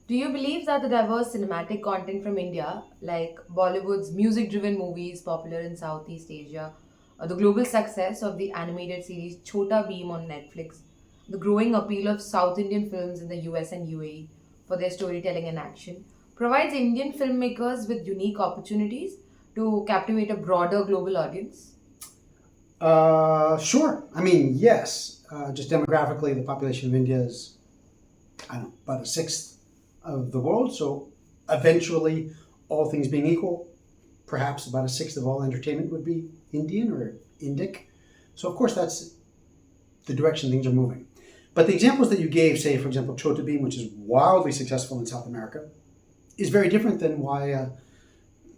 Do you believe that the diverse cinematic content from India, like Bollywood's music driven movies popular in Southeast Asia, or the global success of the animated series Chota Beam on Netflix, the growing appeal of South Indian films in the US and UAE for their storytelling and action, provides Indian filmmakers with unique opportunities to captivate a broader global audience? Sure. I mean, yes. Just demographically, the population of India is, I don't know, about a sixth of the world. So eventually, all things being equal, perhaps about a sixth of all entertainment would be Indian or Indic. So of course, that's the direction things are moving. But the examples that you gave, say, for example, Chota Beam, which is wildly successful in South America, is very different than why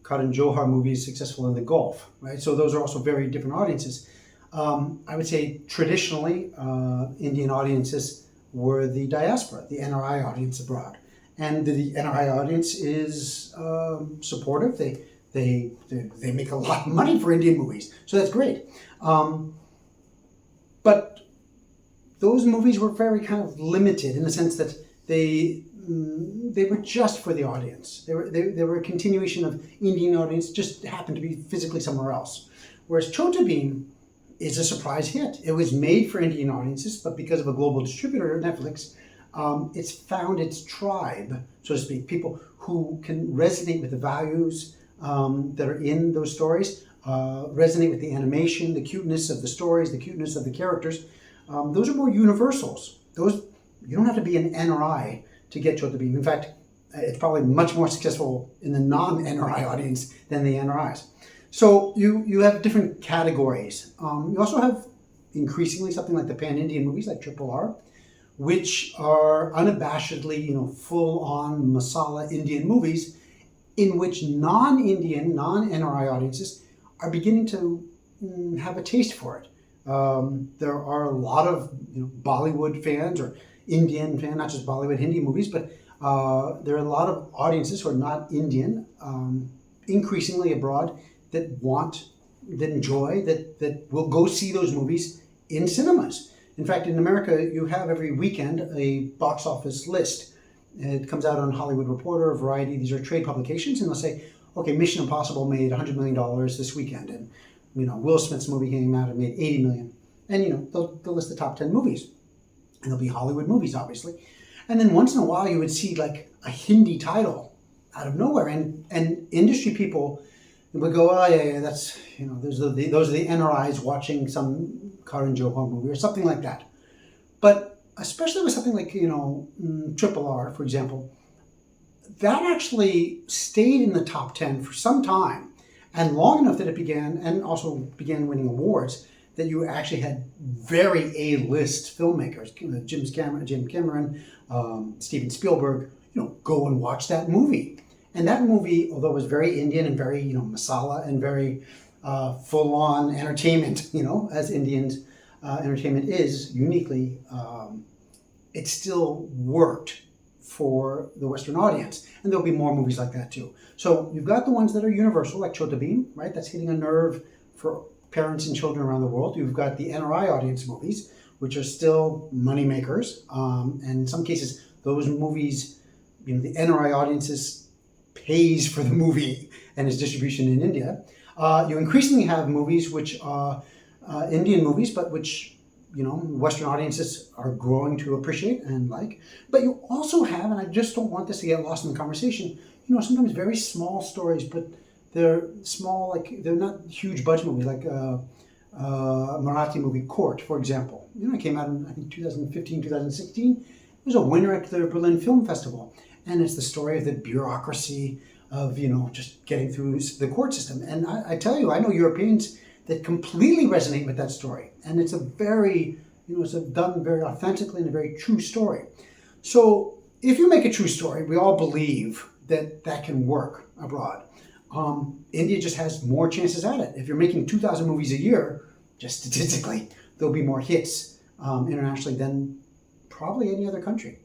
Karan Johar movie is successful in the Gulf, right? So those are also very different audiences. I would say traditionally, Indian audiences were the diaspora, the NRI audience abroad, and the NRI audience is supportive. They make a lot of money for Indian movies, so that's great. But those movies were very kind of limited in the sense that they were just for the audience. They were a continuation of Indian audience, just happened to be physically somewhere else. Whereas Chota Beam is a surprise hit. It was made for Indian audiences, but because of a global distributor, Netflix, it's found its tribe, so to speak, people who can resonate with the values that are in those stories, resonate with the animation, the cuteness of the stories, the cuteness of the characters. Those are more universals. Those you don't have to be an NRI to get Chota Beam. In fact, it's probably much more successful in the non-NRI audience than the NRIs. So you have different categories. You also have increasingly something like the pan-Indian movies like Triple R, which are unabashedly, full-on masala Indian movies in which non-Indian, non-NRI audiences are beginning to have a taste for it. There are a lot of Bollywood fans or Indian fans, not just Bollywood Hindi movies, but there are a lot of audiences who are not Indian, increasingly abroad, that enjoy, that will go see those movies in cinemas. In fact, in America, you have every weekend a box office list. It comes out on Hollywood Reporter, Variety. These are trade publications, and they'll say, okay, Mission Impossible made $100 million this weekend, and Will Smith's movie came out and made $80 million, and they'll list the top 10 movies, and they'll be Hollywood movies, obviously, and then once in a while you would see like a Hindi title out of nowhere, and industry people would go, oh yeah, that's those are the NRIs watching some Karan Johar movie or something like that. But especially with something like Triple R, for example, that actually stayed in the top 10 for some time, and long enough that it began winning awards, that you actually had very A-list filmmakers, Jim Cameron, Steven Spielberg, go and watch that movie. And that movie, although it was very Indian and very masala and very full-on entertainment, as Indian entertainment is uniquely, it still worked for the Western audience. And there'll be more movies like that too. So you've got the ones that are universal, like Chota Beam, right? That's hitting a nerve for parents and children around the world. You've got the NRI audience movies, which are still money makers. And in some cases, those movies, the NRI audiences pays for the movie and its distribution in India. You increasingly have movies which are Indian movies, but which Western audiences are growing to appreciate and like. But you also have, and I just don't want this to get lost in the conversation, sometimes very small stories, but they're small, like they're not huge budget movies, like Marathi movie Court, for example. It came out in I think 2015, 2016. It was a winner at the Berlin Film Festival, and it's the story of the bureaucracy of just getting through the court system. And I tell you, I know Europeans that completely resonate with that story, and it's a very it's done very authentically and a very true story. So if you make a true story, we all believe that that can work abroad. India just has more chances at it. If you're making 2,000 movies a year, just statistically, there'll be more hits internationally than probably any other country.